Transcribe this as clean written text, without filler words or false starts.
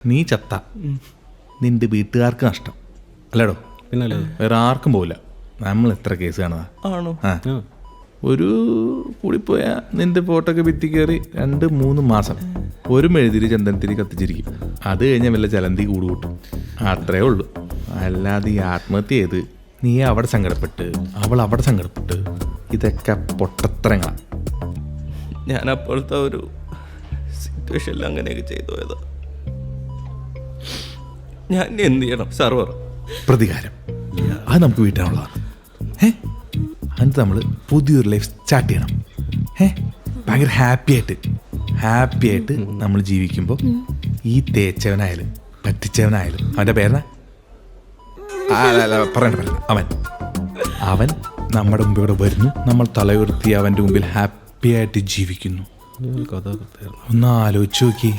നീ ചത്ത നിന്റെ വീട്ടുകാർക്ക് നഷ്ടം അല്ലേടോ? പിന്നല്ലേ, വേറെ ആർക്കും പോവില്ല. നമ്മൾ എത്ര കേസ് കാണുക. ആണോ? ഒരു കൂടിപ്പോയ നിന്റെ ഫോട്ടോക്കെ ഭിത്തി കയറി 2-3 മാസം ഒരു മെഴുതിരി ചന്ദനത്തിരി കത്തിച്ചിരിക്കും. അത് കഴിഞ്ഞാൽ വല്ല ചലന്തി കൂട് കൂട്ടും. അത്രേ ഉള്ളൂ. അല്ലാതെ ഈ ആത്മഹത്യ ചെയ്ത് നീ അവിടെ സങ്കടപ്പെട്ട് അവൾ അവിടെ സങ്കടപ്പെട്ട് ഇതൊക്കെ പൊട്ടത്തരങ്ങളാണ്. ഞാൻ അപ്പോഴത്തെ ഒരു സിറ്റുവേഷനിൽ അങ്ങനെയൊക്കെ ചെയ്തു പോയതാ. ഞാൻ എന്ത് ചെയ്യണം സർവർ? പ്രതികാരം അത് നമുക്ക് വീട്ടാനുള്ളതാണ്. എന്നിട്ട് നമ്മൾ പുതിയൊരു ലൈഫ് സ്റ്റാർട്ട് ചെയ്യണം. ഭയങ്കര ഹാപ്പി ആയിട്ട് നമ്മൾ ജീവിക്കുമ്പോൾ ഈ തേച്ചവനായാലും പറ്റിച്ചവനായാലും അവൻ്റെ പേരെന്നാ പറയണ്ട അവൻ നമ്മുടെ മുമ്പിലൂടെ വരുന്നു. നമ്മൾ തലയുയർത്തി അവൻ്റെ മുമ്പിൽ ഹാപ്പി ആയിട്ട് ജീവിക്കുന്നു. ഒന്ന് ആലോചിച്ച് നോക്കി.